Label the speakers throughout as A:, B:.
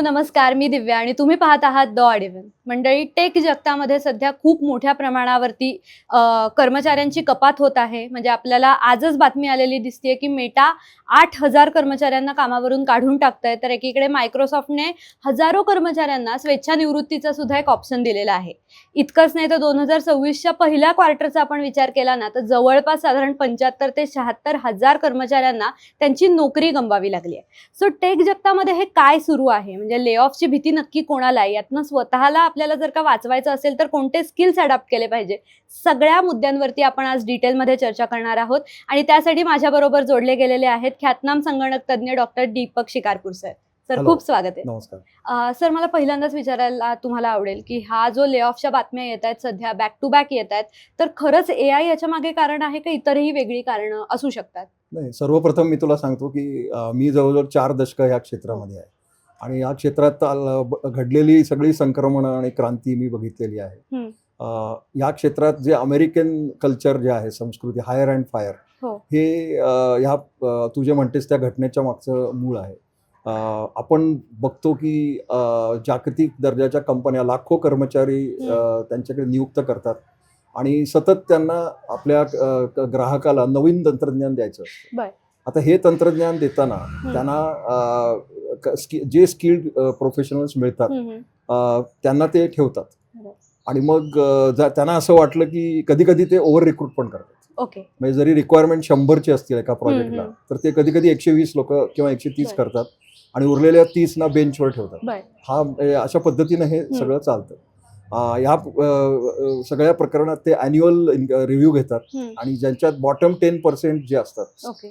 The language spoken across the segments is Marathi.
A: नमस्कार. मी दिव्या आणि तुम्ही पाहत आहात द ऑड इव्हन. मंडळी, टेक जगतामध्ये सध्या खूप मोठ्या प्रमाणावरती कर्मचाऱ्यांची कपात होत आहे. म्हणजे आपल्याला आजच बातमी आलेली दिसतेय की मेटा 8,000 कर्मचाऱ्यांना कामावरून काढून टाकतंय. तर एकीकडे मायक्रोसॉफ्टने हजारो कर्मचाऱ्यांना स्वेच्छानिवृत्तीचा सुद्धा एक ऑप्शन दिलेला आहे. इतकंच नाही तर 2026च्या पहिल्या क्वार्टरचा आपण विचार केला ना, तर जवळपास साधारण 75 ते 76 हजार कर्मचाऱ्यांना त्यांची नोकरी गमवावी लागली आहे. सो टेक जगतामध्ये हे काय सुरू आहे, म्हणजे ले ऑफची भीती नक्की कोणाला आहे, यातनं स्वतःला आपल्याला जर का वाचवायचं असेल तर कोणते स्किल्स अडॉप्ट केले पाहिजे, सगळ्या मुद्द्यांवरती आपण आज डिटेलमध्ये चर्चा करणार आहोत. आणि त्यासाठी माझ्याबरोबर जोडले गेलेले आहेत ख्यातनाम संगणक तज्ज्ञ डॉक्टर दीपक शिकारपूर सर. सर, खूप स्वागत आहे.
B: नमस्कार.
A: सर, मला पहिल्यांदाच विचारायला तुम्हाला आवडेल की हा जो ले ऑफच्या बातम्या येत आहेत सध्या बॅक टू बॅक येत आहेत, तर खरंच AI याच्या मागे कारण आहे का इतरही वेगळी कारणं असू शकतात?
B: नाही, सर्वप्रथम मी तुला सांगतो की मी जवळजवळ 4 दशकं ह्या क्षेत्रामध्ये आहे आणि या क्षेत्रात घडलेली सगळी संक्रमणं आणि क्रांती मी बघितलेली आहे. या क्षेत्रात जे अमेरिकन कल्चर जे आहे, संस्कृती, हायर अँड फायर, हे ह्या तू जे म्हणतेस त्या घटनेच्या मागचं मूळ आहे. आपण बघतो की जागतिक दर्जाच्या कंपन्या लाखो कर्मचारी त्यांच्याकडे नियुक्त करतात आणि सतत त्यांना आपल्या ग्राहकाला नवीन तंत्रज्ञान द्यायचं असतं. आता हे तंत्रज्ञान देताना त्यांना जे स्किल्ड प्रोफेशनल्स मिळतात त्यांना ते ठेवतात आणि मग त्यांना असं वाटलं की कधी कधी ते ओव्हर रिक्रूट पण करतात. म्हणजे जरी रिक्वायरमेंट 100ची असतील एका प्रोजेक्टला, तर ते कधी कधी 120 लोक किंवा 130 करतात आणि उरलेल्या 30 बेंचवर ठेवतात. अशा पद्धतीनं हे सगळं चालतं. या सगळ्या प्रकरणात ते ॲन्युअल रिव्ह्यू घेतात आणि ज्यांच्यात बॉटम 10% जे असतात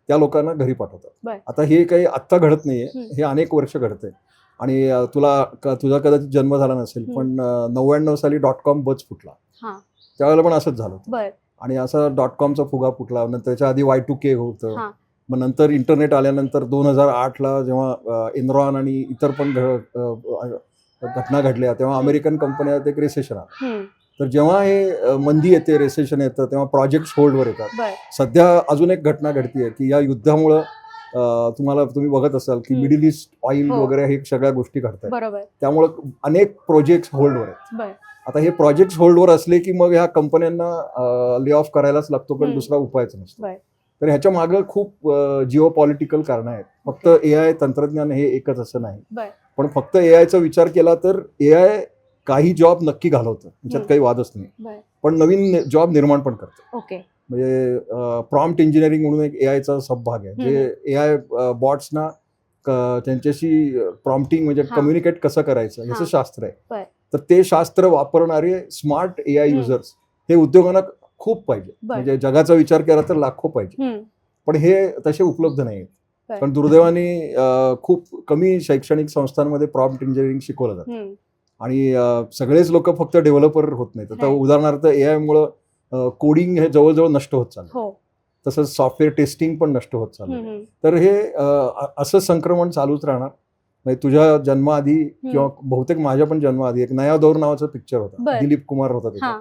B: त्या लोकांना घरी पाठवतात. आता हे काही आत्ता घडत नाहीये, हे अनेक वर्ष घडतंय. आणि तुझा कदाचित जन्म झाला नसेल, पण 99 साली .com बज फुटला, त्यावेळेला पण असंच झालं. आणि असा .comचा फुगा फुटला. नंतर त्याच्या आधी Y2K होतं. मग नंतर इंटरनेट आल्यानंतर 2008ला जेव्हा एनरॉन आणि इतर पण घटना घडल्या, तेव्हा अमेरिकन कंपन्यात एक रिसेशन आलं. तर जेव्हा हे मंदी येते, रिसेशन येतं, तेव्हा प्रोजेक्ट होल्डवर येतात. सध्या अजून एक घटना घडतीये की या युद्धामुळं तुम्ही बघत असाल की मिडल ईस्ट ऑइल वगैरे हे सगळ्या गोष्टी घडतात. त्यामुळं अनेक प्रोजेक्ट होल्डवर आहेत. आता हे प्रोजेक्ट होल्डवर असले की मग ह्या कंपन्यांना ले ऑफ करायलाच लागतो, पण दुसरा उपायच नसतो. तर ह्याच्या मागे खूप जिओ पॉलिटिकल कारणं आहेत. फक्त AI तंत्रज्ञान हे एकच असं नाही. पण फक्त AIचा विचार केला तर AI काही जॉब नक्की घालवतं, त्याच्यात काही वादच नाही, पण नवीन जॉब निर्माण पण करतं. म्हणजे प्रॉम्प्ट इंजिनिअरिंग म्हणून एक AIचा सबभाग आहे, जे AI बॉट्सना त्यांच्याशी प्रॉम्प्टिंग म्हणजे कम्युनिकेट कसं करायचं याचं शास्त्र आहे. तर ते शास्त्र वापरणारे स्मार्ट AI युजर्स हे उद्योगांना खूप पाहिजे. म्हणजे जगाचा विचार केला तर लाखो पाहिजे, पण हे तसे उपलब्ध नाहीत. पण दुर्दैवाने खूप कमी शैक्षणिक संस्थांमध्ये प्रॉम्प्ट इंजिनिअरिंग शिकवलं जातं आणि सगळेच लोक फक्त डेव्हलपर होत नाहीत. आता उदाहरणार्थ AI मुळे कोडिंग हे जवळजवळ नष्ट होत चाललं, तसंच सॉफ्टवेअर टेस्टिंग पण नष्ट होत चाललं. तर हे असं संक्रमण चालूच राहणार. म्हणजे तुझ्या जन्माआधी किंवा बहुतेक माझ्या पण जन्माआधी एक नया दौर नावाचा पिक्चर होता, दिलीप कुमार होता त्याचा,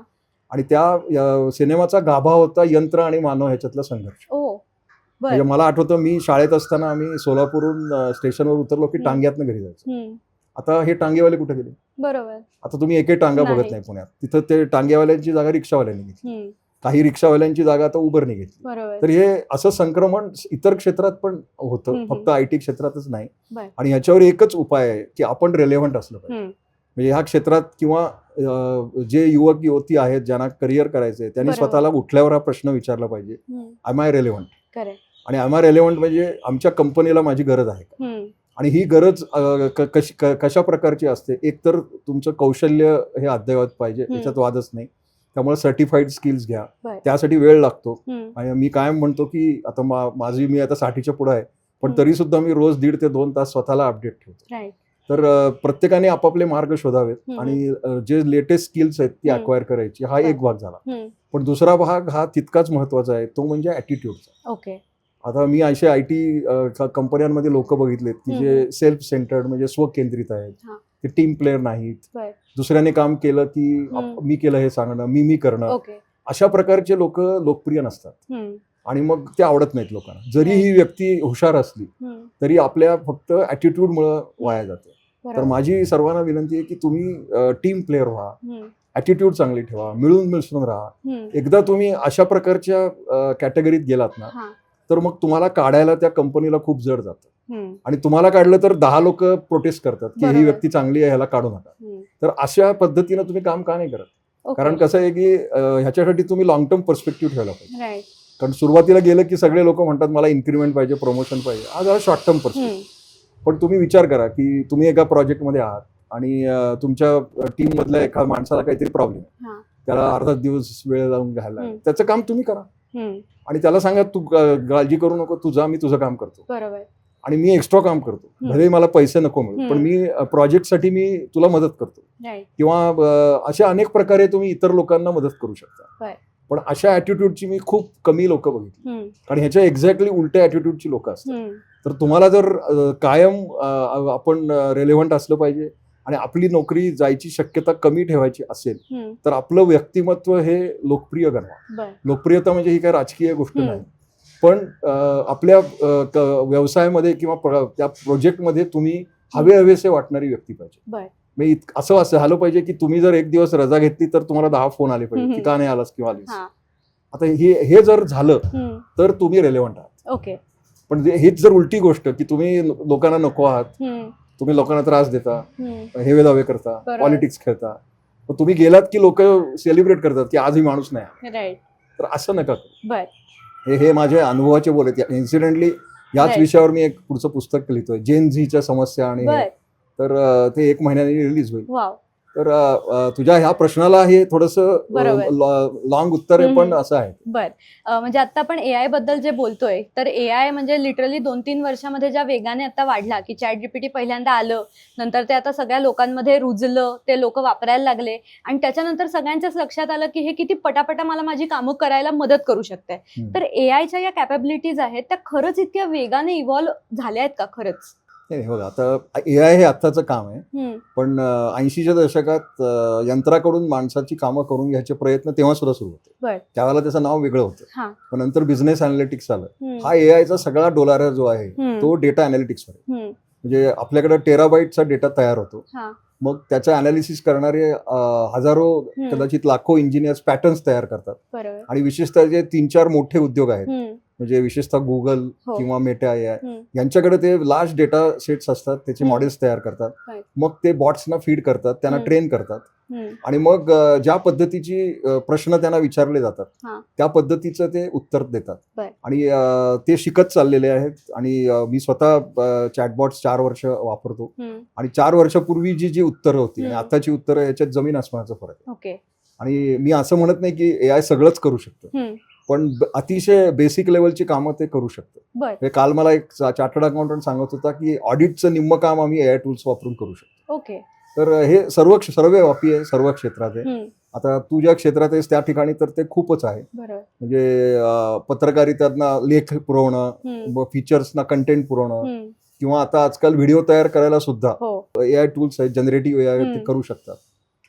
B: आणि त्या सिनेमाचा गाभा होता यंत्र आणि मानव ह्याच्यातला संघर्ष. म्हणजे मला आठवतं, मी शाळेत असताना आम्ही सोलापूरहून स्टेशनवर उतरलो की टांग्यातनं घरी जायचं. आता हे टांगेवाले कुठे गेले? बरोबर. आता तुम्ही एकही टांगा बघत नाही पुण्यात. तिथं ते टांगेवाल्यांची जागा रिक्षावाल्यांनी घेतली, काही रिक्षावाल्यांची जागा आता उबरने घेतली. तर हे असं संक्रमण इतर क्षेत्रात पण होतं, फक्त IT क्षेत्रातच नाही. आणि ह्याच्यावर एकच उपाय आहे की आपण रेलेव्हंट असलं पाहिजे. म्हणजे ह्या क्षेत्रात किंवा जे युवक युवती आहेत ज्यांना करिअर करायचंय, त्यांनी स्वतःला उठल्यावर हा प्रश्न विचारला पाहिजे, एम आय रेलेव्हंट? आणि एम आय रेलेव्हंट म्हणजे आमच्या कंपनीला माझी गरज आहे का? आणि ही गरज कशा प्रकारची असते? एकतर तुमचं कौशल्य हे अद्ययावत पाहिजे, याच्यात वादच नाही. त्यामुळे सर्टिफाईड स्किल्स घ्या, त्यासाठी वेळ लागतो. आणि मी कायम म्हणतो की आता मी आता 60च्या पुढे आहे, पण तरी सुद्धा मी रोज 1.5 ते 2 तास स्वतःला अपडेट ठेवतो. तर प्रत्येकाने आपापले मार्ग शोधावेत आणि जे लेटेस्ट स्किल्स आहेत ती अक्वायर करायची. हा एक भाग झाला. पण दुसरा भाग हा तितकाच महत्वाचा आहे, तो म्हणजे ॲटिट्यूडचा. आता मी असे IT कंपन्यांमध्ये लोक बघितलेत की जे सेल्फ सेंटर्ड म्हणजे स्वकेंद्रित आहेत, ते टीम प्लेअर नाहीत. दुसऱ्याने काम केलं की मी केलं हे सांगणं, मी करणं, अशा प्रकारचे लोक लोकप्रिय नसतात आणि मग ते आवडत नाहीत लोकांना. जरी ही व्यक्ती हुशार असली तरी आपल्या फक्त ॲटिट्यूडमुळे वाया जाते.
A: बरोबर.
B: माझी सर्वांना विनंती आहे की तुम्ही टीम प्लेअर व्हा, ॲटिट्यूड चांगली ठेवा, मिळून मिसळून राहा. एकदा तुम्ही अशा प्रकारच्या कॅटेगरीत गेलात ना,
A: हा.
B: तर मग तुम्हाला काढायला त्या कंपनीला खूप जड जातं.
A: हम्म.
B: आणि तुम्हाला काढलं तर 10 लोक प्रोटेस्ट करतात की ही
A: बरोबर.
B: व्यक्ती चांगली आहे, ह्याला काढू नका. तर अशा पद्धतीनं तुम्ही काम का नाही करत?
A: ओके.
B: कारण कसं आहे की ह्याच्यासाठी तुम्ही लॉंग टर्म पर्स्पेक्टिव्ह ठेवला पाहिजे.
A: राईट.
B: कारण सुरुवातीला गेलं की सगळे लोक म्हणतात मला इन्क्रीमेंट पाहिजे, प्रमोशन पाहिजे. हा जरा शॉर्ट टर्म पर्स्पेक्टिव्ह. पण तुम्ही विचार करा की तुम्ही एका प्रोजेक्टमध्ये आहात आणि तुमच्या टीम मधल्या एका माणसाला काहीतरी प्रॉब्लेम आहे, त्याला अर्धा दिवस वेळ लावून घ्यायला लागेल. त्याचं काम तुम्ही करा आणि त्याला सांगा तू काळजी करू नको, तू जा, मी तुझं काम करतो.
A: बरोबर.
B: आणि मी एक्स्ट्रा काम करतो, भले मला पैसे नको मिळू, पण मी प्रोजेक्टसाठी मी तुला मदत करतो.
A: राईट.
B: किंवा अशा अनेक प्रकारे तुम्ही इतर लोकांना मदत करू शकता. पण अशा ऍटिट्यूडची मी खूप कमी लोक बघितली, कारण ह्याच्या एक्झॅक्टली उलट्या ऍटिट्यूडची लोक असतात. तर तुम्हाला जर कायम आपण रेलेव्हंट असलं पाहिजे आणि आपली नोकरी जायची शक्यता कमी ठेवायची असेल तर आपलं व्यक्तिमत्व हे लोकप्रिय बनवा. लोकप्रियता म्हणजे ही काय राजकीय गोष्ट नाही, पण आपल्या व्यवसायामध्ये किंवा त्या प्रोजेक्टमध्ये तुम्ही हवेसे वाटणारी व्यक्ती पाहिजे. असं झालं पाहिजे की तुम्ही जर एक दिवस रजा घेतली तर तुम्हाला 10 फोन आले पाहिजे की का नाही आलास किंवा आलीस. आता हे जर झालं तर तुम्ही रेलेव्हंट आहात.
A: ओके.
B: पण हेच जर उलटी गोष्ट की तुम्ही लोकांना नको आहात, तुम्ही लोकांना त्रास देता, हेवे दावे करता, पॉलिटिक्स खेळता, तुम्ही गेलात की लोक सेलिब्रेट करतात की आजही माणूस नाही. तर असं नका करू. हे माझे अनुभवाचे बोल आहेत. इन्सिडेंटली याच विषयावर मी एक पुढचं पुस्तक लिहितोय, जेन झीच्या समस्या. आणि तर ते 1 महिन्याने रिलीज होईल. तर तुझ्या ह्या प्रश्नाला हे थोडंसं लॉंग उत्तर आहे, पण असं आहे.
A: म्हणजे आता आपण एआय बद्दल जे बोलतोय, तर एआय म्हणजे लिटरली 2-3 वर्षामध्ये ज्या वेगाने आता वाढला की चॅट जीपीटी पहिल्यांदा आलं, नंतर ते आता सगळ्या लोकांमध्ये रुजलं, ते लोक वापरायला लागले आणि त्याच्यानंतर सगळ्यांच्याच लक्षात आलं की हे किती पटापटा मला माझी कामं करायला मदत करू शकते. तर एआयच्या या कॅपॅबिलिटीज आहेत त्या खरंच इतक्या वेगाने इव्हॉल्व्ह झाल्या आहेत का खरंच?
B: बघा, आता एआय हे आत्ताचं काम आहे, पण 80च्या दशकात यंत्राकडून माणसाची कामं करून घ्यायचे प्रयत्न तेव्हा सुद्धा सुरू होते. त्यावेळेला त्याचं नाव वेगळं होतं, पण नंतर बिझनेस अनालिटिक्स आलं. हा एआयचा सगळा डोलारा जो आहे तो डेटा अनालिटिक्सवर आहे. म्हणजे आपल्याकडे टेराबाईटचा डेटा तयार होतो, मग त्याचं अनालिसिस करणारे हजारो कदाचित लाखो इंजिनियर्स पॅटर्न्स तयार करतात. आणि विशेषतः जे 3-4 मोठे उद्योग आहेत, म्हणजे विशेषतः गुगल किंवा मेटा यांच्याकडे ते लार्ज डेटा सेट्स असतात, त्याचे मॉडेल्स तयार करतात, मग ते बॉट्सना फीड करतात, त्यांना ट्रेन करतात आणि मग ज्या पद्धतीची प्रश्न त्यांना विचारले जातात त्या पद्धतीचं ते उत्तर देतात. आणि ते शिकत चाललेले आहेत. आणि मी स्वतः चॅटबॉट्स 4 वर्ष वापरतो आणि 4 वर्षापूर्वी जी उत्तरं होती आणि आताची उत्तरं याच्यात जमीन आसमानाचा फरक आहे. आणि मी असं म्हणत नाही की एआय सगळंच करू शकतं, पण अतिशय बेसिक लेवलची कामं ते करू शकतं. काल मला एक चार्टर्ड अकाउंटंट सांगत होता की ऑडिटचं निम्म काम आम्ही एआय टूल्स वापरून करू शकतो. तर हे सर्वव्यापी आहे, सर्व क्षेत्रात आहे. आता तू ज्या क्षेत्रात आहेस त्या ठिकाणी तर ते खूपच आहे. म्हणजे पत्रकारितांना लेख पुरवणं, फीचर्सना कंटेंट पुरवणं, किंवा आता आजकाल व्हिडिओ तयार करायला सुद्धा एआय टूल्स आहेत, जनरेटिव्ह एआय ते करू शकतात.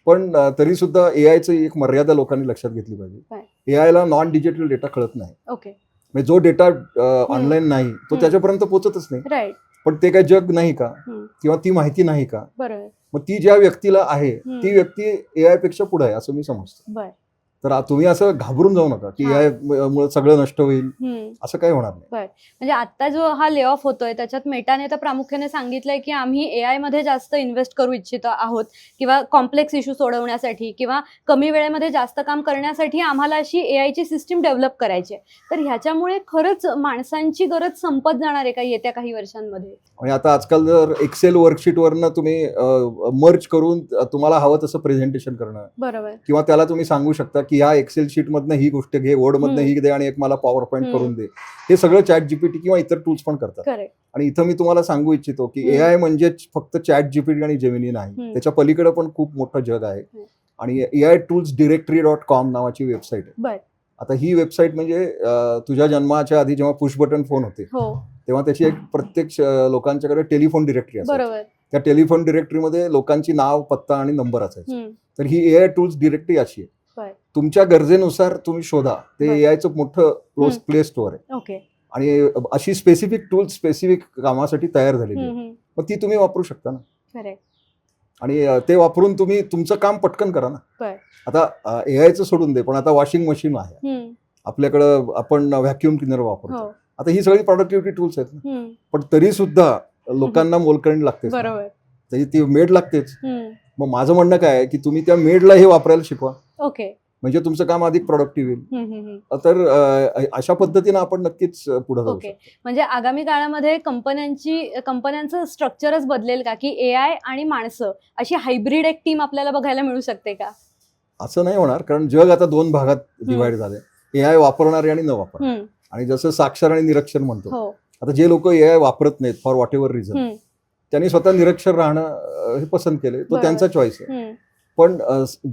B: पण तरी सुद्धा एआयचं एक मर्यादा लोकांनी लक्षात घेतली पाहिजे. एआयला नॉन डिजिटल डेटा कळत नाही. म्हणजे जो डेटा ऑनलाईन नाही तो त्याच्यापर्यंत पोहोचतच नाही. पण ते काय जग नाही का, किंवा ती माहिती नाही का? मग ती ज्या व्यक्तीला आहे ती व्यक्ती एआय पेक्षा पुढे आहे असं मी समजतो. तर तुम्ही असं घाबरून जाऊ नका की एआय मुळे सगळं नष्ट होईल, असं काही होणार नाही.
A: म्हणजे आता जो हा ले ऑफ होतोय त्याच्यात मेटाने तर प्रामुख्याने सांगितलंय की आम्ही एआय मध्ये जास्त इन्व्हेस्ट करू इच्छित आहोत, किंवा कॉम्प्लेक्स इश्यू सोडवण्यासाठी किंवा कमी वेळेमध्ये जास्त काम करण्यासाठी आम्हाला अशी एआयची सिस्टीम डेव्हलप करायची. तर ह्याच्यामुळे खरंच माणसांची गरज संपत जाणार आहे का येत्या काही वर्षांमध्ये?
B: आणि आता आजकाल जर एक्सेल वर्कशीटवरनं तुम्ही मर्ज करून तुम्हाला हवं तसं प्रेझेंटेशन करणं,
A: बरोबर,
B: किंवा त्याला तुम्ही सांगू शकता की ह्या एक्सेल शीट मधनं ही गोष्ट घे, वर्ड मधनं ही दे आणि एक मला पॉवर पॉईंट करून दे, हे सगळं चॅट जीपीटी किंवा इतर टूल्स पण करतात. आणि इथं मी तुम्हाला सांगू इच्छितो की एआय म्हणजे फक्त चॅट जीपीटी आणि जेमिनी नाही, त्याच्या पलीकडे पण खूप मोठं जग आहे. आणि एआय टूल्स directory.com नावाची वेबसाईट आहे. आता ही वेबसाईट म्हणजे तुझ्या जन्माच्या आधी जेव्हा पुश बटन फोन होते तेव्हा त्याची एक प्रत्येक लोकांच्याकडे टेलिफोन डिरेक्टरी असायची. त्या टेलिफोन डिरेक्टरीमध्ये लोकांची नाव, पत्ता आणि नंबर असायचे. तर ही एआय टूल्स डिरेक्टरी अशी आहे, तुमच्या गरजेनुसार तुम्ही शोधा. ते एआयचं मोठं प्ले स्टोअर आहे. आणि अशी स्पेसिफिक टूल्स स्पेसिफिक कामासाठी तयार झालेली आहे, मग ती तुम्ही वापरू शकता ना.
A: Correct.
B: आणि ते वापरून तुम्ही तुमचं काम पटकन करा ना.
A: बरं.
B: आता एआयचं सोडून दे, पण आता वॉशिंग मशीन आहे,
A: हम्म.
B: आपल्याकडं आपण व्हॅक्युम क्लिनर वापरतो.
A: हो.
B: आता ही सगळी प्रोडक्टिव्हिटी टूल्स आहेत ना,
A: हम्म.
B: पण तरी सुद्धा लोकांना मोलकरणी लागते,
A: बरोबर.
B: तरी ती मेड लागतेच.
A: हम्म.
B: मग माझं म्हणणं काय आहे की तुम्ही त्या मेडला हे वापरायला शिकवा,
A: ओके.
B: म्हणजे तुमचं काम अधिक प्रोडक्टिव्ह होईल.
A: हम्म, हम्म, हम्म.
B: तर अशा पद्धतीनं आपण नक्कीच पुढे जाऊ
A: ओके.
B: शकतो.
A: म्हणजे आगामी काळामध्ये कंपन्यांचं स्ट्रक्चरच बदलेल का, की एआय आणि माणसं अशी हायब्रिड एक टीम आपल्याला बघायला मिळू शकते का?
B: असं नाही होणार, कारण जग आता 2 भागात डिवाइड झाले, एआय वापरणारे आणि न वापरणारे.
A: हम्म.
B: आणि जसं साक्षर आणि निरक्षर म्हणतो,
A: हो.
B: आता जे लोक एआय वापरत नाहीत फॉर व्हॉट एव्हर रिझन,
A: हम्म.
B: त्यांनी स्वतः निरक्षर राहणं हे पसंत केले, तो
A: बरोबर.
B: त्यांचा चॉईस आहे.
A: हम्म.
B: पण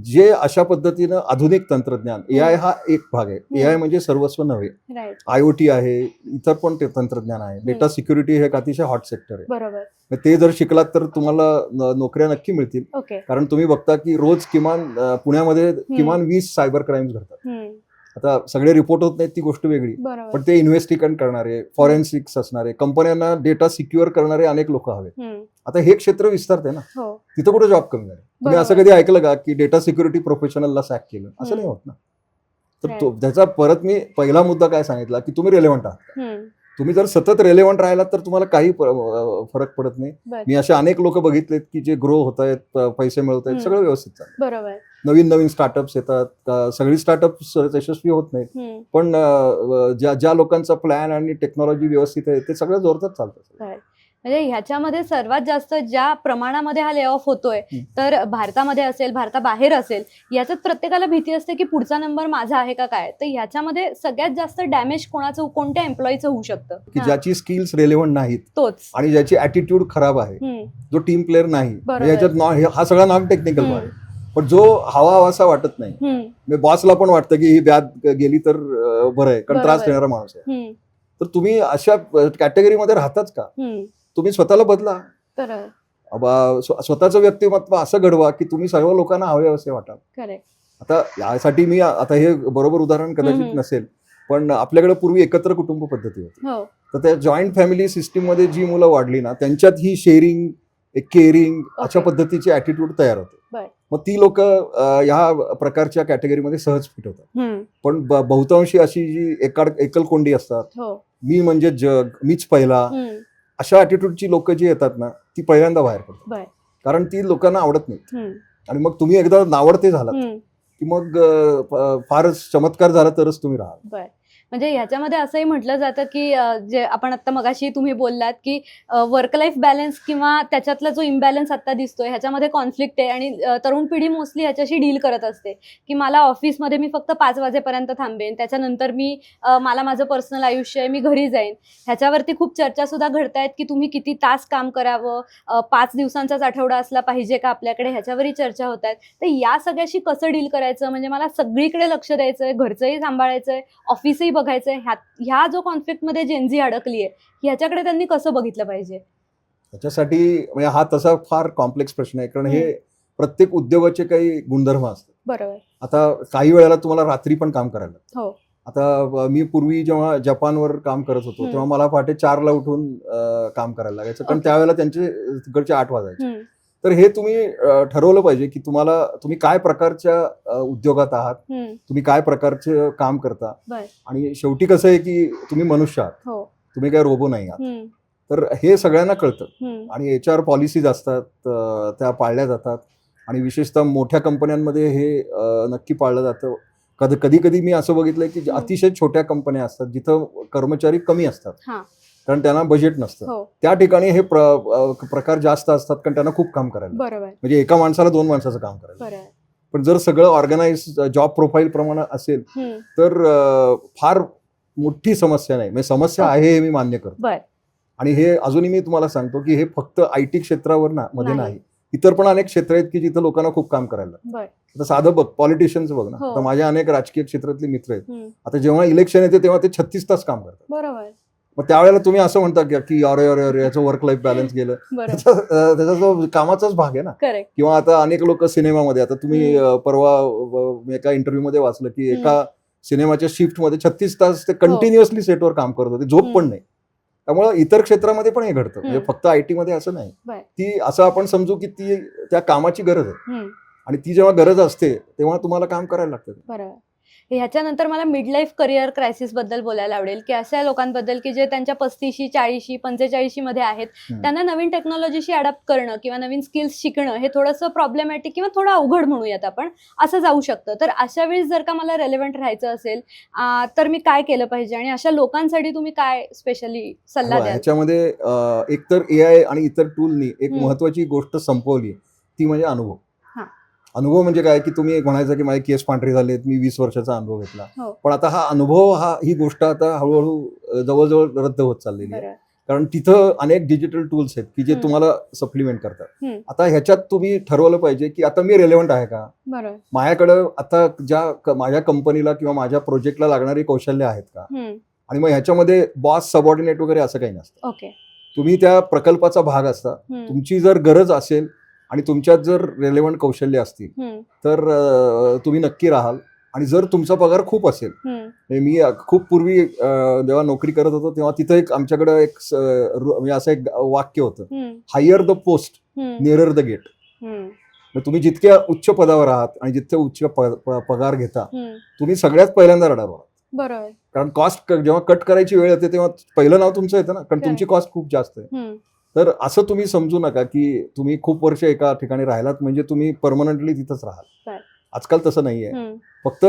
B: जे अशा पद्धतीनं आधुनिक तंत्रज्ञान, एआय हा एक भाग आहे. एआय म्हणजे सर्वस्व नव्हे.
A: राईट.
B: IoT आहे, इतर पण ते तंत्रज्ञान आहे. डेटा सिक्युरिटी हे एक अतिशय हॉट सेक्टर आहे.
A: बरोबर.
B: मग ते जर शिकलात तर तुम्हाला नोकऱ्या नक्की मिळतील.
A: ओके.
B: कारण तुम्ही बघता की रोज किमान पुण्यामध्ये किमान 20 सायबर क्राईम्स घडतात.
A: हम्म.
B: आता सगळे रिपोर्ट होत नाहीत ती गोष्ट वेगळी,
A: बरोबर.
B: पण ते इन्व्हेस्टिगेट करणारे, फॉरेन्सिक्स असणारे, कंपन्यांना डेटा सिक्युअर करणारे अनेक लोक हवे.
A: हम्म.
B: आता हे क्षेत्र विस्तारते ना,
A: हो.
B: तिथं कुठे जॉब कमी झाले. तुम्ही असं
A: बरोबर.
B: कधी ऐकलं का की डेटा सिक्युरिटी प्रोफेशनलला सॅक केलं? असं नाही होत ना. तर त्याचा परत मी पहिला मुद्दा काय सांगितला की तुम्ही रेलेव्हंट आहात.
A: हम्म.
B: तुम्ही जर सतत रेलेव्हंट राहिलात तर तुम्हाला काही फरक पडत नाही.
A: बरं.
B: मी असे अनेक लोक बघितलेत की जे ग्रो होत आहेत, पैसे मिळवत आहेत, सगळं व्यवस्थित चालतं.
A: बरोबर.
B: नवीन नवीन स्टार्टअप्स येतात, सगळी स्टार्टअप्स यशस्वी होत नाहीत,
A: हम्म.
B: पण ज्या लोकांचा प्लॅन आणि टेक्नॉलॉजी व्यवस्थित आहे ते सगळं जोरदार चालतं.
A: म्हणजे ह्याच्यामध्ये सर्वात जास्त ज्या प्रमाणामध्ये हा ले ऑफ होतोय, तर भारतामध्ये असेल, भारताबाहेर असेल, याच्यात प्रत्येकाला भीती असते की पुढचा नंबर माझा आहे का काय. तर ह्याच्यामध्ये सगळ्यात जास्त डॅमेज कोणत्या एम्प्लॉईचं होऊ शकतं?
B: की ज्याची स्किल्स रेलेव्हंट नाहीत
A: तोच,
B: आणि ज्याची ऍटिट्यूड खराब आहे, जो टीम प्लेअर नाही,
A: बरोबर.
B: याच्यात हा सगळा नॉन टेक्निकल भाग आहे. पण जो हवासा वाटत नाही, बॉसला पण वाटतं की ही बॅग गेली तर बरं आहे, कारण त्रास देणारा माणूस आहे, तर तुम्ही अशा कॅटेगरीमध्ये राहताच का? तुम्ही स्वतःला बदला, स्वतःचं व्यक्तिमत्व असं घडवा की तुम्ही सर्व लोकांना हवे असे वाटाल. आता यासाठी मी आता हे बरोबर उदाहरण कदाचित नसेल, पण आपल्याकडे पूर्वी एकत्र कुटुंब पद्धती होती. तर त्या जॉईंट फॅमिली सिस्टीम मध्ये जी मुलं वाढली ना, त्यांच्यात ही शेअरिंग, केअरिंग अशा पद्धतीची ऍटिट्यूड तयार होते. मग ती लोक ह्या प्रकारच्या कॅटेगरीमध्ये सहज फिट होतात. पण बहुतांशी अशी जी एकलकोंडी असतात, मी म्हणजे जग, मीच पहिला, अशा ऍटिट्यूडची लोक जी येतात ना, ती पहिल्यांदा बाहेर पडतात, कारण ती लोकांना आवडत नाहीत. आणि मग तुम्ही एकदा नावडते झालात की मग फारच चमत्कार झाला तरच तुम्ही राहाल.
A: म्हणजे ह्याच्यामध्ये असंही म्हटलं जातं की जे आपण आता मगाशी तुम्ही बोललात की वर्क लाईफ बॅलन्स किंवा त्याच्यातला जो इम्बॅलन्स आता दिसतोय, ह्याच्यामध्ये कॉन्फ्लिक्ट आहे आणि तरुण पिढी मोस्टली ह्याच्याशी डील करत असते की मला ऑफिसमध्ये मी फक्त 5 वाजेपर्यंत थांबेन, त्याच्यानंतर मला माझं पर्सनल आयुष्य आहे, मी घरी जाईन. ह्याच्यावरती खूप चर्चा सुद्धा घडतायत की तुम्ही किती तास काम करावं, 5 दिवसांचाच आठवडा असला पाहिजे का आपल्याकडे, ह्याच्यावरही चर्चा होत आहेत. तर या सगळ्याशी कसं डील करायचं? म्हणजे मला सगळीकडे लक्ष द्यायचंय, घरचंही सांभाळायचंय, ऑफिसही बघायचंय. ह्या जो कॉन्फ्लिक्टमध्ये जेनझी अडकली आहे, ह्याच्याकडे त्यांनी कसं बघितलं पाहिजे?
B: त्याच्यासाठी म्हणजे हा तसा फार कॉम्प्लेक्स प्रश्न आहे, कारण हे प्रत्येक उद्योगाचे काही गुणधर्म असतात.
A: बरोबर.
B: आता काही वेळेला तुम्हाला रात्री पण काम करायला.
A: हो.
B: आता मी पूर्वी जेव्हा जपानवर काम करत होतो तेव्हा मला पहाटे 4ला उठून काम करायला लागायचं, कारण त्यावेळेला त्यांचे तिकडचे 8 वाजायचे. तर हे तुम्ही ठरवलं पाहिजे की तुम्ही काय प्रकारच्या उद्योगात आहात, तुम्ही काय प्रकारचे काम करता. आणि शेवटी कसं आहे की तुम्ही मनुष्य आहात, तुम्ही काय रोबो नाही आहात. तर हे सगळ्यांना कळतं आणि HR पॉलिसीज असतात, त्या पाळल्या जातात. आणि विशेषतः मोठ्या कंपन्यांमध्ये हे नक्की पाळलं जातं. कधी मी असं बघितलंय की अतिशय छोट्या कंपन्या असतात जिथं कर्मचारी कमी असतात, कारण त्यांना बजेट नसतं. त्या ठिकाणी हे प्रकार जास्त असतात, कारण त्यांना खूप काम करायला, म्हणजे एका माणसाला 2 माणसाचं काम करायला. पण जर सगळं ऑर्गनाइज जॉब प्रोफाईल प्रमाणे असेल तर फार मोठी समस्या नाही. म्हणजे समस्या आहे हे मी मान्य करतो. आणि हे अजूनही मी तुम्हाला सांगतो की हे फक्त IT क्षेत्रावर मध्ये नाही, इतर पण अनेक क्षेत्र आहेत की जिथं लोकांना खूप काम करायला. आता साधं बघ, पॉलिटिशियन्स बघ ना, आता माझ्या अनेक राजकीय क्षेत्रातले मित्र आहेत, आता जेव्हा इलेक्शन येते तेव्हा ते 36 तास काम करतात. मग त्यावेळेला तुम्ही असं म्हणता की अरे अरे अरे याचं वर्क लाईफ बॅलन्स गेलं, त्याचा जो कामाचाच भाग आहे ना. किंवा आता अनेक लोक सिनेमामध्ये, आता तुम्ही परवा एका इंटरव्ह्यू मध्ये वाचलं की एका सिनेमाच्या शिफ्ट मध्ये 36 तास ते कंटिन्युअसली सेटवर काम करत होते, झोप पण नाही. त्यामुळे इतर क्षेत्रामध्ये पण हे घडतं, म्हणजे फक्त IT मध्ये असं नाही.
A: बरं.
B: ती असं आपण समजू की ती त्या कामाची गरज आहे
A: हम्म.
B: आणि ती जेव्हा गरज असते तेव्हा तुम्हाला काम करायला लागतं.
A: बरोबर. ह्याच्यानंतर मला मिड लाईफ करिअर क्रायसिस बद्दल बोलायला आवडेल, की अशा लोकांबद्दल की जे त्यांच्या 35, 40, 45 मध्ये आहेत, त्यांना नवीन टेक्नॉलॉजीशी अडॅप्ट करणं किंवा नवीन स्किल्स शिकणं हे थोडंसं प्रॉब्लेमॅटिक किंवा थोडं अवघड म्हणूयात आपण, असं जाऊ शकतं. तर अशा वेळेस जर का मला रेलेव्हंट राहायचं असेल तर मी काय केलं पाहिजे आणि अशा लोकांसाठी तुम्ही काय स्पेशली सल्ला द्याल?
B: ह्याच्यामध्ये एकतर AI आणि इतर टूलनी एक महत्वाची गोष्ट संपवली, ती म्हणजे अनुभव. अनुभव म्हणजे काय, की तुम्ही एक म्हणायचं की माझे केस पांढरे झालेत, मी 20 वर्षाचा अनुभव घेतला, पण आता हा अनुभव ही गोष्ट आता हळूहळू जवळजवळ रद्द होत चाललेली आहे. कारण तिथं अनेक डिजिटल टूल्स आहेत की जे तुम्हाला सप्लिमेंट करतात. आता ह्याच्यात तुम्ही ठरवलं पाहिजे की आता मी रेलेव्हंट आहे का, माझ्याकडं आता माझ्या कंपनीला किंवा माझ्या प्रोजेक्टला लागणारी कौशल्य आहेत का, आणि मग ह्याच्यामध्ये बॉस सबऑर्डिनेट वगैरे असं काही नसतं. तुम्ही त्या प्रकल्पाचा भाग असता. तुमची जर गरज असेल आणि तुमच्यात जर रेलेव्हंट कौशल्य असतील तर तुम्ही नक्की राहाल. आणि जर तुमचा पगार खूप असेल, मी खूप पूर्वी जेव्हा नोकरी करत होतो तेव्हा तिथं एक आमच्याकडं एक म्हणजे असं एक वाक्य होतं, higher the post nearer the gate. तुम्ही जितक्या उच्च पदावर आहात आणि जितके उच्च पगार घेता, तुम्ही सगळ्यात पहिल्यांदा रडारवर आहात.
A: बरोबर.
B: कारण कॉस्ट जेव्हा कट करायची वेळ येते तेव्हा पहिलं नाव तुमचं येतं ना, कारण तुमची कॉस्ट खूप जास्त आहे. तर असं तुम्ही समजू नका की तुम्ही खूप वर्ष एका ठिकाणी राहिलात म्हणजे तुम्ही परमनंटली तिथंच राहाल. आजकाल तसं नाहीये. फक्त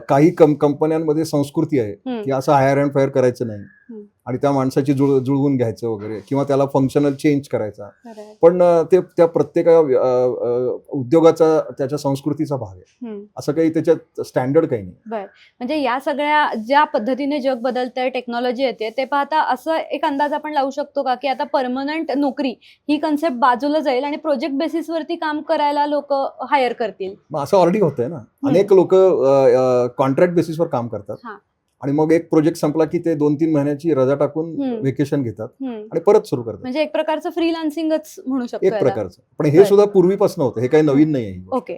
B: काही कंपन्यांमध्ये संस्कृती आहे की असं हायर अँड फायर करायचं नाही आणि त्या माणसाची जुळवून घ्यायचं वगैरे किंवा त्याला फंक्शनल चेंज करायचा. पण ते त्या प्रत्येक उद्योगाचा त्याच्या संस्कृतीचा भाग आहे. असं काही त्याच्यात स्टँडर्ड काही नाही.
A: बरं. म्हणजे या सगळ्या ज्या पद्धतीने जग बदलतंय, टेक्नॉलॉजी येते, ते पाहता असं एक अंदाज आपण लावू शकतो का की आता परमनंट नोकरी ही कन्सेप्ट बाजूला जाईल आणि प्रोजेक्ट बेसिसवरती काम करायला लोक हायर करतील?
B: असं ऑलरेडी होतंय ना. अनेक लोक कॉन्ट्रॅक्ट बेसिसवर काम करतात आणि मग एक प्रोजेक्ट संपला की ते 2-3 महिन्याची रजा टाकून व्हेकेशन घेतात आणि परत सुरू करतात.
A: म्हणजे एक प्रकारचं फ्रीलान्सिंगच म्हणू शकतो
B: एक प्रकारचं. पण हे सुद्धा पूर्वीपासून होतं, हे काही नवीन नाही आहे.
A: ओके.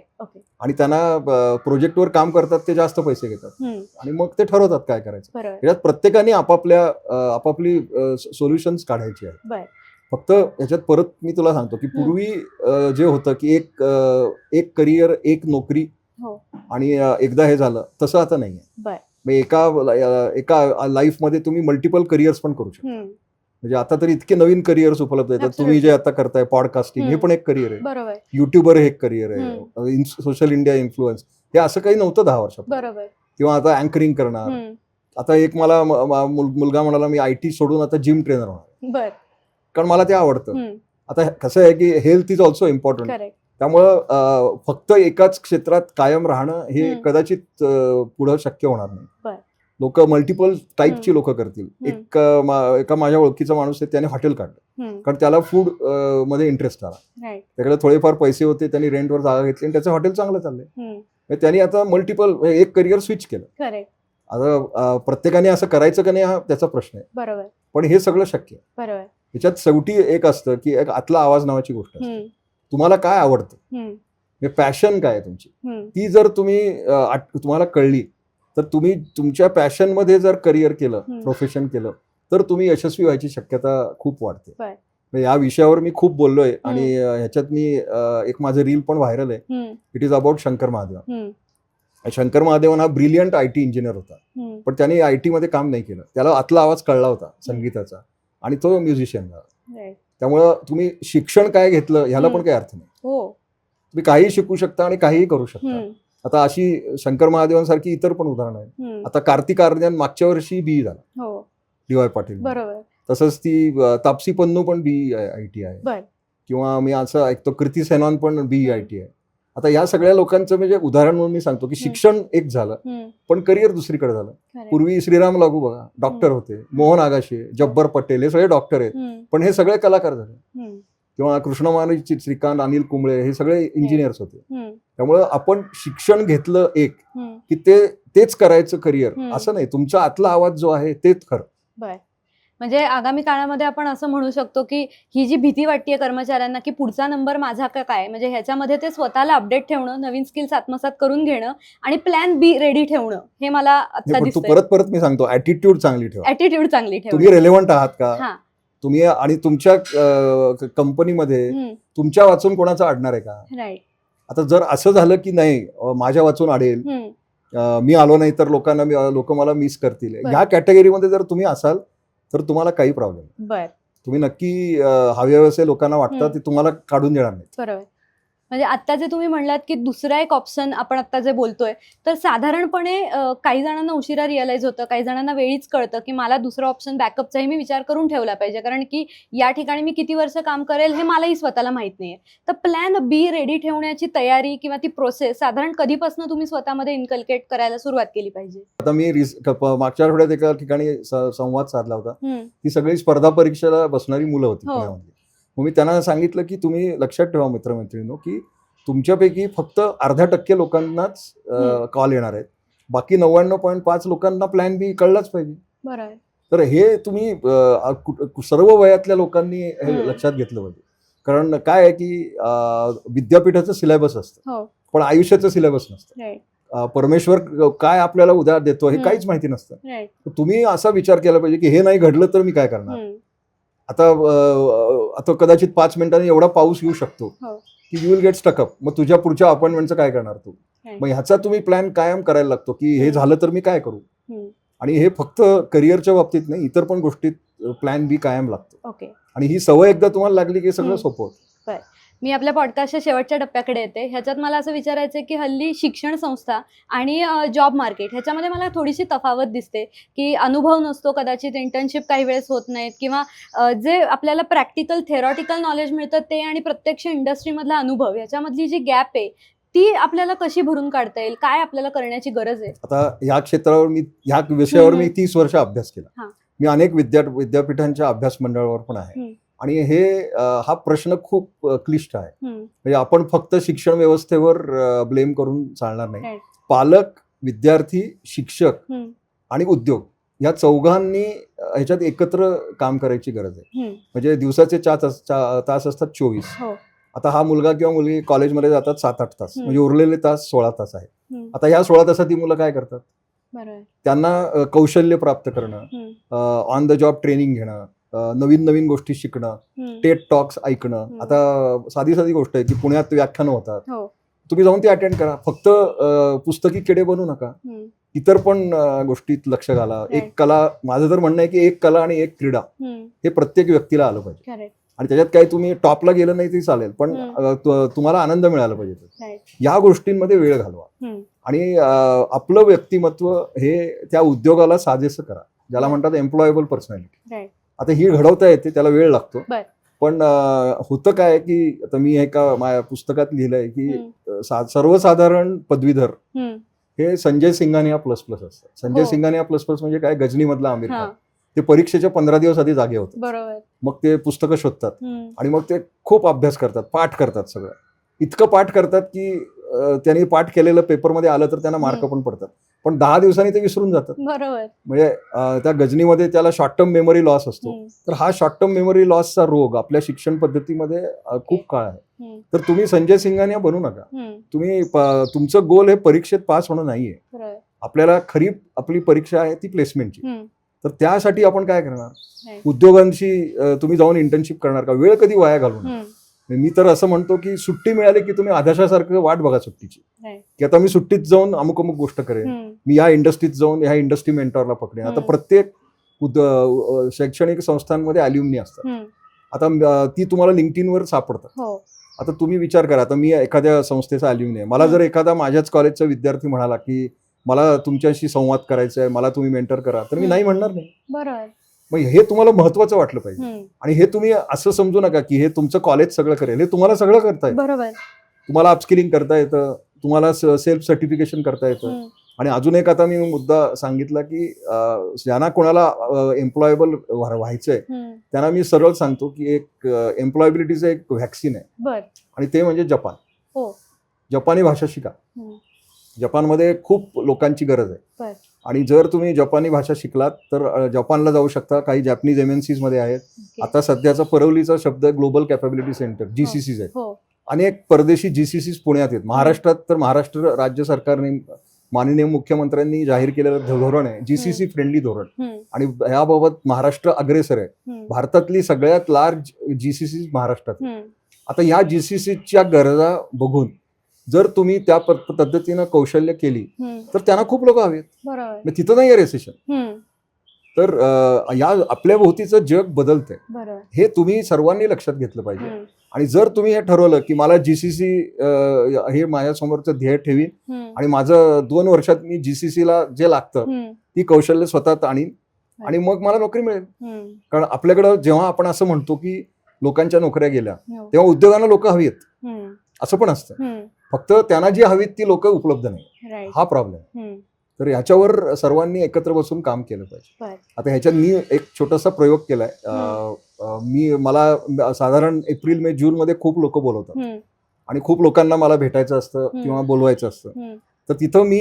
B: आणि त्यांना प्रोजेक्टवर काम करतात ते जास्त पैसे घेतात आणि मग ते ठरवतात काय करायचं. याच्यात प्रत्येकाने आपापली सोल्युशन्स काढायची आहेत. फक्त याच्यात परत मी तुला सांगतो की पूर्वी जे होतं की एक करिअर, एक नोकरी आणि एकदा हे झालं, तसं आता नाहीये. एका लाईफमध्ये तुम्ही मल्टिपल करिअर्स पण करू शकता. म्हणजे आता तर इतके नवीन करिअर्स उपलब्ध आहेत. तुम्ही जे आता करताय पॉडकास्टिंग, हे पण एक करिअर आहे. युट्यूबर हे एक करिअर आहे. सोशल इंडिया इन्फ्लुएन्स, हे असं काही नव्हतं 10 वर्षापूर्वी. किंवा आता अँकरिंग करणार. आता एक मला मुलगा म्हणाला मी IT सोडून आता जिम ट्रेनर होणार, कारण मला ते आवडतं. आता कसं आहे की हेल्थ इज ऑल्सो इम्पॉर्टंट. त्यामुळं फक्त एकाच क्षेत्रात कायम राहणं हे कदाचित पुढं शक्य होणार नाही. लोक मल्टिपल टाईपची लोक करतील. एका माझ्या ओळखीचा माणूस आहे, त्याने हॉटेल काढलं कारण त्याला फूड मध्ये इंटरेस्ट आला. त्याकडे थोडेफार पैसे होते, त्यांनी रेंटवर जागा घेतली आणि त्याचं हॉटेल चांगलं चाललंय. त्यांनी आता मल्टिपल एक करिअर स्विच केलं. आता प्रत्येकाने असं करायचं का नाही हा त्याचा प्रश्न आहे, पण हे सगळं शक्य आहे. ह्याच्यात शेवटी एक असतं की एक आतला आवाज नावाची गोष्ट असते. तुम्हाला काय आवडतं, पॅशन काय आहे तुमची, ती जर तुम्हाला कळली तर तुम्ही तुमच्या पॅशन मध्ये जर करिअर केलं, प्रोफेशन केलं, तर तुम्ही यशस्वी व्हायची शक्यता खूप वाढते. या विषयावर मी खूप बोललोय आणि ह्याच्यात मी एक माझं रील पण व्हायरल आहे. It is about Shankar Mahadevan. Shankar Mahadevan हा ब्रिलियंट IT इंजिनियर होता, पण त्याने IT मध्ये काम नाही केलं. त्याला आतला आवाज कळला होता संगीताचा आणि तो म्युझिशियन झाला. त्यामुळं तुम्ही शिक्षण काय घेतलं ह्याला पण काही अर्थ नाही. तुम्ही काहीही शिकू शकता आणि काहीही करू शकता. आता अशी शंकर महादेवांसारखी इतर पण उदाहरणं आहेत. आता कार्तिक आर्यन मागच्या वर्षी BE झाला DY पाटील. तसंच ती तापसी पन्नू पण BE IT आहे. किंवा मी असं ऐकतो कृती सेनॉन पण BE IT आहे. आता या सगळ्या लोकांचं म्हणजे उदाहरण म्हणून मी सांगतो की शिक्षण एक झालं पण करिअर दुसरीकडे झालं. पूर्वी श्रीराम लागू बघा, डॉक्टर होते. मोहन आगाशे, जब्बर पटेल, हे सगळे डॉक्टर आहेत, पण हे सगळे कलाकार झाले. किंवा कृष्णमानी श्रीकांत, अनिल कुंबळे, हे सगळे इंजिनियर्स होते. त्यामुळं आपण शिक्षण घेतलं एक की तेच करायचं करिअर असं नाही. तुमचा आतला आवाज जो आहे तेच खरं.
A: म्हणजे आगामी काळामध्ये आपण असं म्हणू शकतो की ही जी भीती वाटते कर्मचाऱ्यांना की पुढचा नंबर माझा का काय, म्हणजे ह्याच्यामध्ये ते स्वतःला अपडेट ठेवणं, नवीन स्किल्स आत्मसात करून घेणं आणि प्लॅन बी रेडी ठेवणं, हे मला आता
B: पण तू
A: दिसतंय.
B: परत परत मी सांगतो, ऍटिट्यूड चांगली ठेवा.
A: ऍटिट्यूड चांगली
B: तुम्ही
A: ठेवणं.
B: रेलेव्हंट आहात का,
A: हा.
B: तुम्ही आणि तुमच्या कंपनीमध्ये तुमच्या वाचून कोणाचं अडणार आहे का.
A: राईट.
B: आता जर असं झालं की नाही माझ्या वाचून अडेल, मी आलो नाही तर लोक मला मिस करतील,
A: बरं.
B: ह्या कॅटेगरीमध्ये जर तुम्ही असाल तर तुम्हाला काही प्रॉब्लेम नाही.
A: बर.
B: तुम्ही नक्की हवे असे लोकांना वाटतं ते तुम्हाला काढून देणार नाही.
A: बरोबर. म्हणजे आता जे तुम्ही म्हणलात की दुसरा एक ऑप्शन आपण आता जे बोलतोय, तर साधारणपणे काही जणांना उशिरा रिअलाइज होतं, काही जणांना वेळीच कळतं की मला दुसरा ऑप्शन बॅकअपचाही मी विचार करून ठेवला पाहिजे, कारण की या ठिकाणी मी किती वर्ष काम करेल हे मलाही स्वतःला माहित नाहीये. तर प्लॅन बी रेडी ठेवण्याची तयारी किंवा ती प्रोसेस साधारण कधीपासून तुम्ही स्वतःमध्ये इन्कल्केट करायला सुरुवात केली पाहिजे?
B: आता मी मागच्या आठवड्यात एका ठिकाणी संवाद साधला होता.
A: हम्म.
B: ती सगळी स्पर्धा परीक्षेला बसणारी मुलं होती
A: हो.
B: पुण्यामध्ये. मग मी त्यांना सांगितलं की तुम्ही लक्षात ठेवा मित्रमैत्रिणींनो, की तुमच्यापैकी फक्त 0.5% लोकांनाच कॉल येणार आहेत, बाकी 99.5 लोकांना प्लॅन बी कळलाच पाहिजे.
A: बरोबर.
B: तर हे तुम्ही सर्व वयातल्या लोकांनी हे लक्षात घेतलं पाहिजे. कारण काय आहे की विद्यापीठाचं सिलेबस असतं,
A: हो.
B: पण आयुष्याचं सिलेबस नसतं.
A: राईट.
B: परमेश्वर काय आपल्याला उद्या देतो हे काहीच माहिती नसतं.
A: राईट.
B: तर तुम्ही असा विचार केला पाहिजे की हे नाही घडलं तर मी काय करणार. आता कदाचित 5 मिनिटांनी एवढा पाऊस येऊ शकतो की यू विल गेट स्टकअप. मग तुझ्या पुढच्या अपॉइंटमेंटचं काय करणार तू. मग ह्याचा तुम्ही प्लॅन कायम करायला लागतो की हे झालं तर मी काय करू. आणि हे फक्त करिअरच्या बाबतीत नाही, इतर पण गोष्टीत प्लॅन बी कायम लागतो.
A: ओके.
B: आणि ही सवय एकदा तुम्हाला लागली की सगळं सोपं होतं.
A: मी आपल्या पॉडकास्टच्या शेवटच्या टप्प्याकडे येते. ह्याच्यात मला असं विचारायचं आहे की हल्ली शिक्षण संस्था आणि जॉब मार्केट ह्याच्यामध्ये मला थोडीशी तफावत दिसते की अनुभव नसतो, कदाचित इंटर्नशिप काही वेळेस होत नाहीत, किंवा जे आपल्याला प्रॅक्टिकल थेरॉटिकल नॉलेज मिळतं ते आणि प्रत्यक्ष इंडस्ट्रीमधला अनुभव ह्याच्यामधली जी गॅप आहे ती आपल्याला कशी भरून काढता येईल, काय आपल्याला करण्याची गरज आहे?
B: आता ह्या क्षेत्रावर ह्या विषयावर मी 30 वर्ष अभ्यास केला. मी अनेक विद्यापीठांच्या अभ्यास मंडळावर पण आहे. आणि हा प्रश्न खूप क्लिष्ट आहे. म्हणजे आपण फक्त शिक्षण व्यवस्थेवर ब्लेम करून चालणार नाही. पालक, विद्यार्थी, शिक्षक आणि उद्योग या चौघांनी ह्याच्यात एकत्र काम करायची गरज आहे. म्हणजे दिवसाचे 4 तास असतात 24. आता हा मुलगा किंवा मुलगी कॉलेजमध्ये जातात 7-8 तास, म्हणजे उरलेले तास 16 तास आहेत. आता ह्या 16 तासात ही मुलं काय करतात, त्यांना कौशल्य प्राप्त करणं, ऑन द जॉब ट्रेनिंग घेणं, नवीन नवीन गोष्टी शिकणं, टेट टॉक्स ऐकणं. आता साधी गोष्ट आहे की पुण्यात व्याख्यानं होतात, तुम्ही जाऊन ते अटेंड करा. फक्त पुस्तकी किडे बनू नका, इतर पण गोष्टीत लक्ष घाला. एक कला, माझं तर म्हणणं आहे की एक कला आणि एक क्रीडा हे प्रत्येक व्यक्तीला आलं पाहिजे. आणि त्याच्यात काही तुम्ही टॉपला गेलं नाही तरी चालेल, पण तुम्हाला आनंद मिळाला पाहिजे. या गोष्टींमध्ये वेळ घालवा आणि आपलं व्यक्तिमत्व हे त्या उद्योगाला साजेसं करा, ज्याला म्हणतात एम्प्लॉयबल पर्सनॅलिटी. आता ही घडवता येते, त्याला वेळ लागतो. पण होतं काय की आता मी एका माझ्या पुस्तकात लिहिलंय की सर्वसाधारण पदवीधर हे संजय सिंघानिया प्लस असतात. संजय सिंघानिया प्लस म्हणजे काय, गजनीमधला आमिर खान. ते परीक्षेच्या 15 दिवस आधी जागे होतात, मग ते पुस्तकं शोधतात आणि मग ते खूप अभ्यास करतात, पाठ करतात. सगळं इतकं पाठ करतात की त्यांनी पाठ केलेलं पेपरमध्ये आलं तर त्यांना मार्क पण पडतात, पण 10 दिवसांनी ते विसरून जातात. म्हणजे त्या गजनीमध्ये त्याला शॉर्ट टर्म मेमरी लॉस असतो. तर हा शॉर्ट टर्म मेमरी लॉसचा रोग आपल्या शिक्षण पद्धतीमध्ये खूप काळ आहे. तर तुम्ही संजय सिंघानिया बनू नका. तुम्ही तुमचं गोल हे परीक्षेत पास होणं नाहीये. आपल्याला खरी आपली परीक्षा आहे ती प्लेसमेंटची. तर त्यासाठी आपण काय करणार, उद्योगांशी तुम्ही जाऊन इंटर्नशिप करणार का, वेळ कधी वाया घालू नका. मी तर असं म्हणतो की सुट्टी मिळाली की तुम्ही आधाशासारखं वाट बघा सुट्टीची, की आता मी सुट्टीत जाऊन अमुक गोष्ट करेन, मी या इंडस्ट्रीत जाऊन ह्या इंडस्ट्री मेंटॉरला पकडेन. आता प्रत्येक शैक्षणिक संस्थांमध्ये अल्युमिनी असतात. आता ती तुम्हाला लिंक्डइनवर सापडतात. आता तुम्ही विचार करा, आता मी एखाद्या संस्थेचा अल्युमिनी आहे, मला जर एखादा माझ्याच कॉलेजचा विद्यार्थी म्हणाला की मला तुमच्याशी संवाद करायचा आहे, मला तुम्ही मेंटर करा, तर मी नाही म्हणणार नाही. बरोबर. मग हे तुम्हाला महत्वाचं वाटलं पाहिजे. आणि हे तुम्ही असं समजू नका की हे तुमचं कॉलेज सगळं करेल, हे तुम्हाला सगळं करता येतं. बरोबर. तुम्हाला अपस्किलिंग करता येतं, तुम्हाला सेल्फ सर्टिफिकेशन करता येतं. आणि अजून एक आता मी मुद्दा सांगितला की ज्यांना कोणाला एम्प्लॉयबल व्हायचंय त्यांना मी सरळ सांगतो की एक एम्प्लॉयबिलिटीचं एक व्हॅक्सिन आहे, आणि ते म्हणजे जपान. जपानी भाषा शिका. जपानमध्ये खूप लोकांची गरज आहे.
A: बर.
B: आणि जर तुम्ही जपानी भाषा शिकलात तर जपानला जाऊ शकता. काही जॅपनीज MNCs मध्ये आहेत.
A: ओके.
B: आता सध्याचा परवलीचा शब्द ग्लोबल कॅपॅबिलिटी सेंटर GCCs आहेत.
A: हो.
B: अनेक परदेशी GCCs पुण्यात आहेत. महाराष्ट्रात तर महाराष्ट्र राज्य सरकारने माननीय मुख्यमंत्र्यांनी जाहीर केलेलं धोरण आहे GCC फ्रेंडली धोरण.
A: हम्म.
B: आणि याबाबत महाराष्ट्र अग्रेसर आहे.
A: हम्म.
B: भारतातली सगळ्यात लार्ज GCCs महाराष्ट्रात आहेत.
A: हम्म.
B: आता या GCCच्या गरजा बघून जर तुम्ही त्या पद्धतीनं कौशल्य केली
A: हम्म.
B: तर त्यांना खूप लोक हवेत.
A: बरोबर.
B: मग तिथं नाही आहे रेसेशन.
A: हम्म.
B: तर या आपल्या भोवतीचं जग बदलतंय.
A: बरोबर.
B: हे तुम्ही सर्वांनी लक्षात घेतलं पाहिजे.
A: हम्म.
B: आणि जर तुम्ही हे ठरवलं की मला GCC हे माझ्यासमोरचं ध्येय ठेवीन
A: हम्म.
B: आणि माझं 2 वर्षात मी GCCला जे लागतं
A: हम्म.
B: ती कौशल्य स्वतः आणीन आणि मग मला नोकरी मिळेल.
A: हम्म.
B: कारण आपल्याकडं जेव्हा आपण असं म्हणतो की लोकांच्या नोकऱ्या गेल्या
A: हो.
B: तेव्हा उद्योगांना लोक हवी आहेत
A: हम्म.
B: असं पण असतं.
A: हम्म.
B: फक्त त्यांना जी हवीत ती लोक उपलब्ध नाही.
A: राईट.
B: हा प्रॉब्लेम.
A: हम्म.
B: तर ह्याच्यावर सर्वांनी एकत्र बसून काम केलं पाहिजे.
A: बर.
B: आता ह्याच्यात मी एक छोटासा प्रयोग केलाय. मला साधारण एप्रिल मे जून मध्ये खूप लोक बोलवतात
A: हम्म.
B: आणि खूप लोकांना मला भेटायचं असतं
A: हम्म.
B: किंवा बोलवायचं असतं.
A: हम्म.
B: तर तिथं मी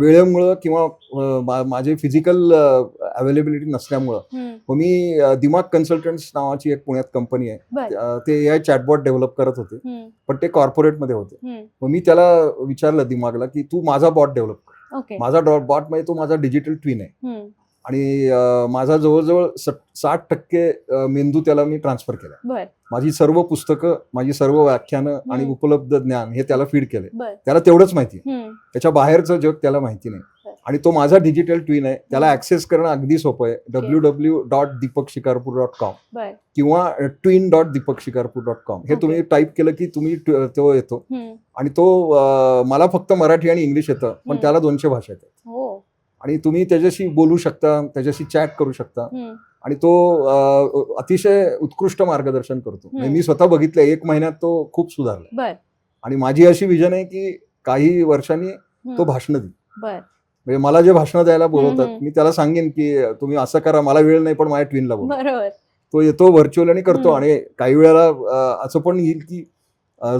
B: वेळेमुळं किंवा माझे फिजिकल अवेलेबिलिटी नसल्यामुळं
A: हम्म.
B: मग मी दिमाग कन्सल्टंट्स नावाची एक पुण्यात कंपनी आहे.
A: बर.
B: ते AI चॅटबॉट डेव्हलप करत होते
A: हम्म.
B: पण ते कॉर्पोरेटमध्ये होते.
A: हम्म.
B: मग मी त्याला विचारलं दिमागला की तू माझा बॉट डेव्हलप कर.
A: ओके.
B: माझा बॉट म्हणजे तो माझा डिजिटल ट्विन आहे.
A: हम्म.
B: आणि माझा जवळजवळ 60% मेंदू त्याला मी ट्रान्सफर केला.
A: बर.
B: माझी सर्व पुस्तकं माझी सर्व व्याख्यानं आणि
A: हम्म.
B: उपलब्ध ज्ञान हे त्याला फीड केले.
A: बर.
B: त्याला तेवढंच माहिती आहे.
A: हम्म.
B: त्याच्या बाहेरचं जग त्याला माहिती नाही.
A: बर.
B: आणि तो माझा डिजिटल ट्विन आहे. त्याला
A: हम्म.
B: ऍक्सेस करणं अगदी सोपं आहे. www.deepakshikarpur.com
A: बर.
B: किंवा twin.deepakshikarpur.com हे
A: ओके.
B: तुम्ही टाईप केलं की तुम्ही तो येतो.
A: हम्म.
B: आणि तो मला फक्त मराठी आणि इंग्लिश येतं पण
A: हम्म.
B: त्याला 200 भाषा येतात.
A: हो.
B: आणि तुम्ही त्याच्याशी बोलू शकता त्याच्याशी चॅट करू शकता.
A: हम्म.
B: आणि तो अतिशय उत्कृष्ट मार्गदर्शन करतो. म्हणजे
A: हम्म.
B: मी स्वतः बघितलं 1 महिन्यात तो खूप सुधारला.
A: बर.
B: आणि माझी अशी विजन आहे की काही वर्षांनी तो
A: हम्म.
B: भाषणं देईल.
A: बर.
B: म्हणजे मला जे भाषणं द्यायला बोलवतात
A: हम्म.
B: मी त्याला सांगेन की तुम्ही असं करा मला वेळ नाही पण माझ्या ट्विनला बोलवा.
A: बरोबर.
B: तो येतो व्हर्च्युअल आणि करतो.
A: हम्म.
B: आणि काही वेळेला असं पण येईल की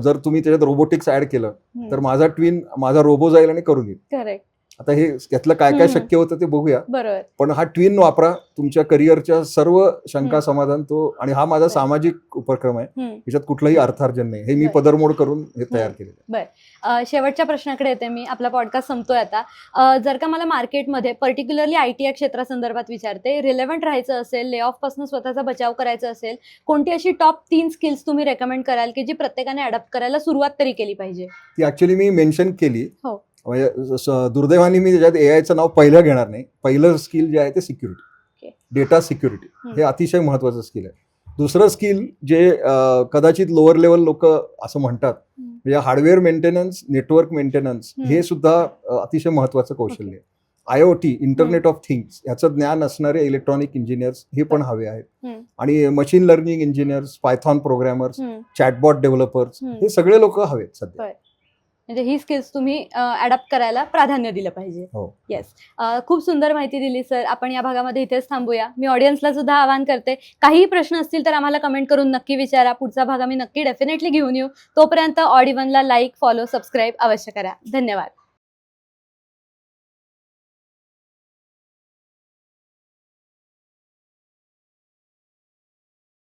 B: जर तुम्ही त्याच्यात रोबोटिक्स ऍड केलं
A: हम्म.
B: तर माझा ट्विन माझा रोबो जाईल आणि करून येईल.
A: करेक्ट.
B: आता हे यातलं काय काय
A: हम्म.
B: शक्य होतं ते बघूया.
A: बरोबर.
B: पण हा ट्विन वापरा तुमच्या करिअरच्या सर्व शंका
A: हम्म.
B: समाधान तो. आणि हा माझा
A: बर.
B: सामाजिक उपक्रम आहे.
A: हम्म.
B: याच्यात कुठलंही अर्थार्जन नाही. हे मी
A: बर.
B: पदरमोड करून हे तयार
A: हम्म.
B: केलेलं आहे.
A: शेवटच्या प्रश्नाकडे येते मी. आपला पॉडकास्ट संपतोय आता. जर का मला मार्केटमध्ये पर्टिक्युलरली IT या क्षेत्रासंदर्भात विचारते, रिलेव्हंट राहायचं असेल, ले ऑफ पासून स्वतःचा बचाव करायचा असेल, कोणती अशी टॉप 3 स्किल्स तुम्ही रेकमेंड कराल की जी प्रत्येकाने अडॉप्ट करायला सुरुवात तरी केली पाहिजे?
B: ती ऍक्च्युली मी मेन्शन केली.
A: हो.
B: म्हणजे दुर्दैवाने मी त्याच्यात AIचं नाव पहिलं घेणार नाही. पहिलं स्किल जे आहे ते सिक्युरिटी,
A: ओके.
B: डेटा सिक्युरिटी
A: हम्म.
B: हे अतिशय महत्वाचं स्किल आहे. दुसरं स्किल जे कदाचित लोअर लेवल लोक असं म्हणतात
A: हम्म.
B: म्हणजे हार्डवेअर मेंटेनन्स, नेटवर्क मेंटेनन्स
A: हम्म.
B: हे सुद्धा अतिशय महत्वाचं कौशल्य
A: ओके.
B: आहे. IoT इंटरनेट ऑफ थिंग्स याचं ज्ञान असणारे इलेक्ट्रॉनिक इंजिनियर्स हे पण हवे आहेत.
A: हम्म.
B: आणि मशीन लर्निंग इंजिनियर्स, पायथॉन प्रोग्रॅमर्स,
A: हम्म.
B: चॅटबॉट डेव्हलपर्स
A: हम्म.
B: हे सगळे लोक हवेत सध्या.
A: बर. म्हणजे ही स्किल्स तुम्ही अडॉप्ट करायला प्राधान्य दिलं पाहिजे.
B: हो.
A: येस. खूप सुंदर माहिती दिली सर. आपण या भागामध्ये इथेच थांबूया. मी ऑडियन्सला सुद्धा आवाहन करते, काहीही प्रश्न असतील तर आम्हाला कमेंट करून नक्की विचारा. पुढचा भाग आम्ही नक्की डेफिनेटली घेऊन येऊ. तोपर्यंत ऑड इव्हनला लाईक, फॉलो, सबस्क्राईब अवश्य करा. धन्यवाद.